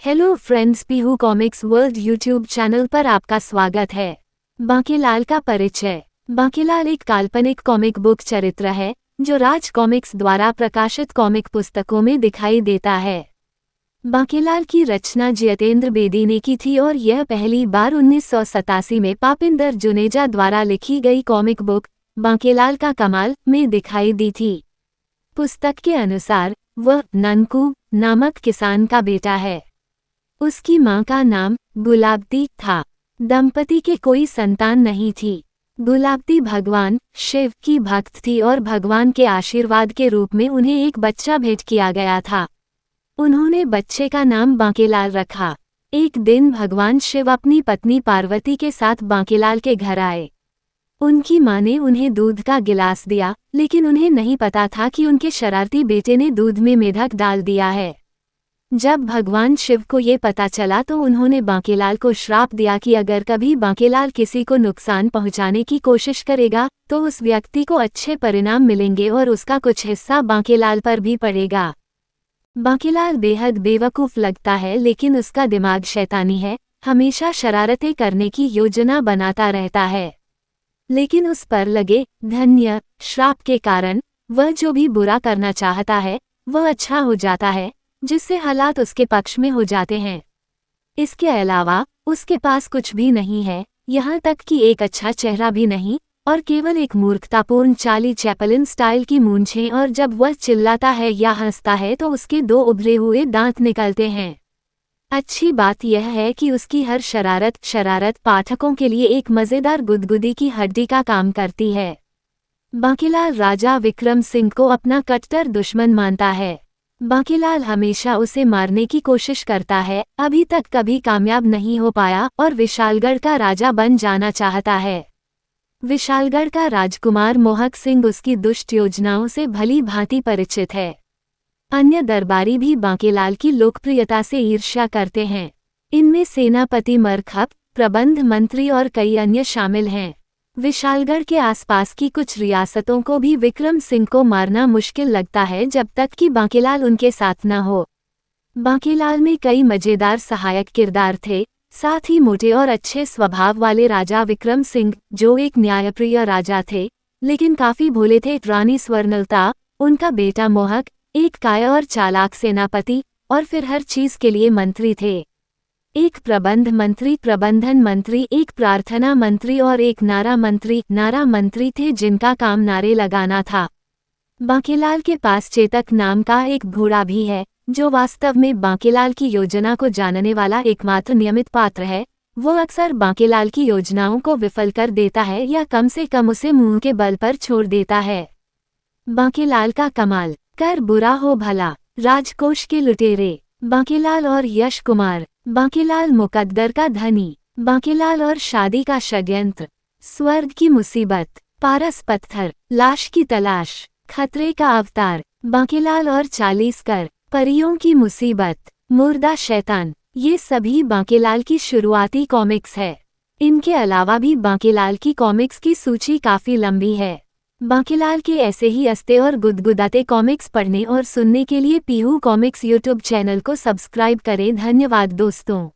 Hello friends, Pihu comics world YouTube channel पर आपका स्वागत है। बांकेलाल का परिचय। बांकेलाल एक काल्पनिक कॉमिक बुक चरित्र है जो राज कॉमिक्स द्वारा प्रकाशित कॉमिक पुस्तकों में दिखाई देता है। बांकेलाल की रचना जितेंद्र बेदी ने की थी और यह पहली बार 1987 में पापिंदर जुनेजा द्वारा लिखी गई कॉमिक बुक बांकेलाल का कमाल में दिखाई दी थी। पुस्तक के अनुसार वह ननकू नामक किसान का बेटा है। उसकी मां का नाम गुलाबती था। दंपति के कोई संतान नहीं थी। गुलाबती भगवान शिव की भक्त थी और भगवान के आशीर्वाद के रूप में उन्हें एक बच्चा भेंट किया गया था। उन्होंने बच्चे का नाम बांकेलाल रखा। एक दिन भगवान शिव अपनी पत्नी पार्वती के साथ बांकेलाल के घर आए। उनकी मां ने उन्हें दूध का गिलास दिया, लेकिन उन्हें नहीं पता था कि उनके शरारती बेटे ने दूध में मेढक डाल दिया है। जब भगवान शिव को ये पता चला तो उन्होंने बांकेलाल को श्राप दिया कि अगर कभी बांकेलाल किसी को नुकसान पहुंचाने की कोशिश करेगा तो उस व्यक्ति को अच्छे परिणाम मिलेंगे और उसका कुछ हिस्सा बांकेलाल पर भी पड़ेगा। बांकेलाल बेहद बेवकूफ़ लगता है, लेकिन उसका दिमाग शैतानी है, हमेशा शरारतें करने की योजना बनाता रहता है। लेकिन उस पर लगे धन्य श्राप के कारण वह जो भी बुरा करना चाहता है वह अच्छा हो जाता है, जिससे हालात उसके पक्ष में हो जाते हैं। इसके अलावा उसके पास कुछ भी नहीं है, यहाँ तक कि एक अच्छा चेहरा भी नहीं, और केवल एक मूर्खतापूर्ण चार्ली चैपलिन स्टाइल की मूंछें, और जब वह चिल्लाता है या हंसता है तो उसके 2 उभरे हुए दांत निकलते हैं। अच्छी बात यह है कि उसकी हर शरारत पाठकों के लिए एक मज़ेदार गुदगुदी की हड्डी का काम करती है। बांकेलाल राजा विक्रम सिंह को अपना कट्टर दुश्मन मानता है। बांकेलाल हमेशा उसे मारने की कोशिश करता है, अभी तक कभी कामयाब नहीं हो पाया और विशालगढ़ का राजा बन जाना चाहता है। विशालगढ़ का राजकुमार मोहक सिंह उसकी दुष्ट योजनाओं से भली भांति परिचित है। अन्य दरबारी भी बांकेलाल की लोकप्रियता से ईर्ष्या करते हैं। इनमें सेनापति मरखप, प्रबंध मंत्री और कई अन्य शामिल हैं। विशालगढ़ के आसपास की कुछ रियासतों को भी विक्रम सिंह को मारना मुश्किल लगता है जब तक कि बांकेलाल उनके साथ न हो। बांकेलाल में कई मजेदार सहायक किरदार थे, साथ ही मोटे और अच्छे स्वभाव वाले राजा विक्रम सिंह, जो एक न्यायप्रिय राजा थे लेकिन काफी भोले थे, रानी स्वर्णलता, उनका बेटा मोहक, एक काया और चालाक सेनापति, और फिर हर चीज के लिए मंत्री थे। एक प्रबंध मंत्री, प्रबंधन मंत्री, एक प्रार्थना मंत्री और एक नारा मंत्री थे जिनका काम नारे लगाना था। बांकेलाल के पास चेतक नाम का एक घोड़ा भी है, जो वास्तव में बांकेलाल की योजना को जानने वाला एकमात्र नियमित पात्र है। वो अक्सर बांकेलाल की योजनाओं को विफल कर देता है या कम से कम उसे मुंह के बल पर छोड़ देता है। बांकेलाल का कमाल। कर बुरा हो भला। राजकोष के लुटेरे। बांकेलाल और यश कुमार। बांकेलाल मुकद्दर का धनी। बांकेलाल और शादी का षड्यंत्र। स्वर्ग की मुसीबत। पारस पत्थर। लाश की तलाश। खतरे का अवतार। बांकेलाल और 40 कर। परियों की मुसीबत। मुर्दा शैतान। ये सभी बांकेलाल की शुरुआती कॉमिक्स है। इनके अलावा भी बांकेलाल की कॉमिक्स की सूची काफी लंबी है। बांकेलाल के ऐसे ही अस्ते और गुदगुदाते कॉमिक्स पढ़ने और सुनने के लिए पीहू कॉमिक्स यूट्यूब चैनल को सब्सक्राइब करें। धन्यवाद दोस्तों।